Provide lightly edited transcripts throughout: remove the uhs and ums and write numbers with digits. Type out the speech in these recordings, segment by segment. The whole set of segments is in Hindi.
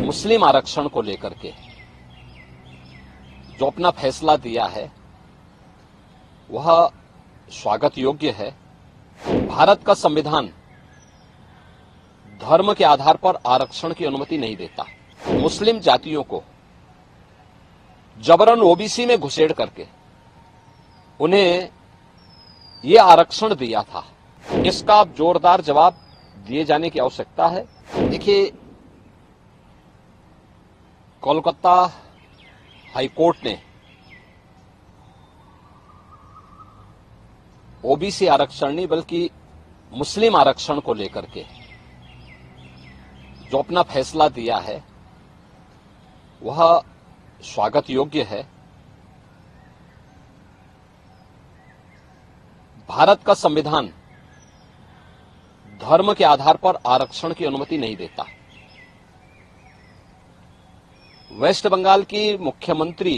मुस्लिम आरक्षण को लेकर के जो अपना फैसला दिया है वह स्वागत योग्य है। भारत का संविधान धर्म के आधार पर आरक्षण की अनुमति नहीं देता। मुस्लिम जातियों को जबरन ओबीसी में घुसेड़ करके उन्हें यह आरक्षण दिया था, इसका जोरदार जवाब दिए जाने की आवश्यकता है। देखिए, कोलकाता हाईकोर्ट ने ओबीसी आरक्षण नहीं बल्कि मुस्लिम आरक्षण को लेकर के जो अपना फैसला दिया है वह स्वागत योग्य है। भारत का संविधान धर्म के आधार पर आरक्षण की अनुमति नहीं देता। वेस्ट बंगाल की मुख्यमंत्री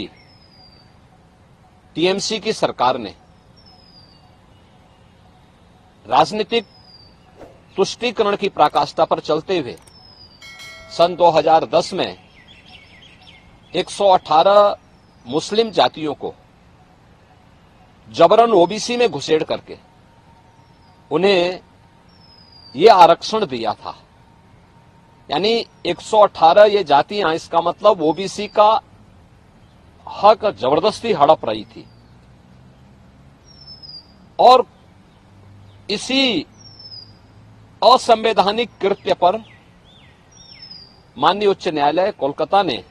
टीएमसी की सरकार ने राजनीतिक तुष्टीकरण की पराकाष्ठा पर चलते हुए सन 2010 में 118 मुस्लिम जातियों को जबरन ओबीसी में घुसेड़ करके उन्हें यह आरक्षण दिया था। यानी 118 ये जातियां, इसका मतलब ओबीसी का हक जबरदस्ती हड़प रही थी। और इसी असंवैधानिक कृत्य पर माननीय उच्च न्यायालय कोलकाता ने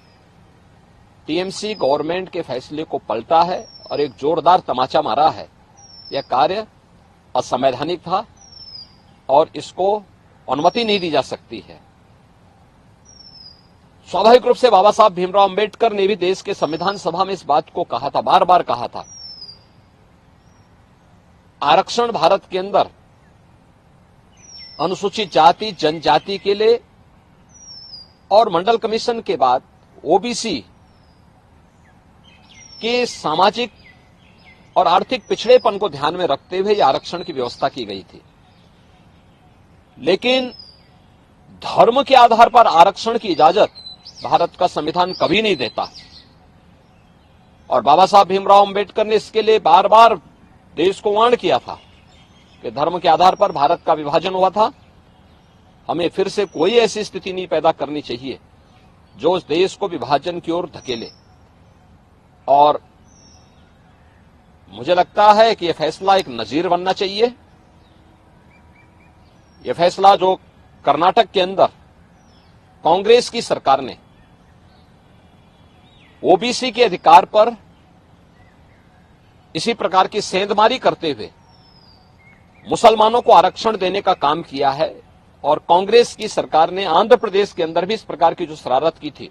टीएमसी गवर्नमेंट के फैसले को पलटा है और एक जोरदार तमाचा मारा है। यह कार्य असंवैधानिक था और इसको अनुमति नहीं दी जा सकती है। स्वाभाविक रूप से बाबा साहब भीमराव अंबेडकर ने भी देश के संविधान सभा में इस बात को कहा था, बार बार कहा था। आरक्षण भारत के अंदर अनुसूचित जाति जनजाति के लिए और मंडल कमीशन के बाद ओबीसी के सामाजिक और आर्थिक पिछड़ेपन को ध्यान में रखते हुए यह आरक्षण की व्यवस्था की गई थी। लेकिन धर्म के आधार पर आरक्षण की इजाजत भारत का संविधान कभी नहीं देता। और बाबा साहब भीमराव अंबेडकर ने इसके लिए बार बार देश को वार्न किया था कि धर्म के आधार पर भारत का विभाजन हुआ था। हमें फिर से कोई ऐसी स्थिति नहीं पैदा करनी चाहिए जो उस देश को विभाजन की ओर धकेले। और मुझे लगता है कि यह फैसला एक नजीर बनना चाहिए। यह फैसला जो कर्नाटक के अंदर कांग्रेस की सरकार ने ओबीसी के अधिकार पर इसी प्रकार की सेंधमारी करते हुए मुसलमानों को आरक्षण देने का काम किया है, और कांग्रेस की सरकार ने आंध्र प्रदेश के अंदर भी इस प्रकार की जो शरारत की थी,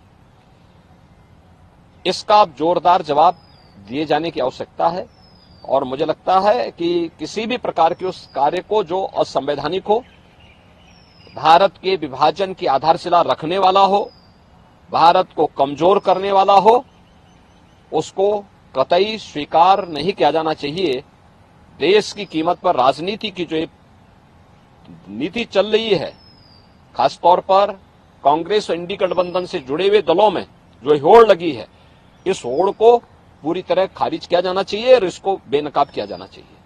इसका जोरदार जवाब दिए जाने की आवश्यकता है। और मुझे लगता है कि किसी भी प्रकार के उस कार्य को जो असंवैधानिक हो, भारत के विभाजन की आधारशिला रखने वाला हो, भारत को कमजोर करने वाला हो, उसको कतई स्वीकार नहीं किया जाना चाहिए। देश की कीमत पर राजनीति की जो नीति चल रही है, खासतौर पर कांग्रेस और इंडी गठबंधन से जुड़े हुए दलों में जो होड़ लगी है, इस होड़ को पूरी तरह खारिज किया जाना चाहिए और इसको बेनकाब किया जाना चाहिए।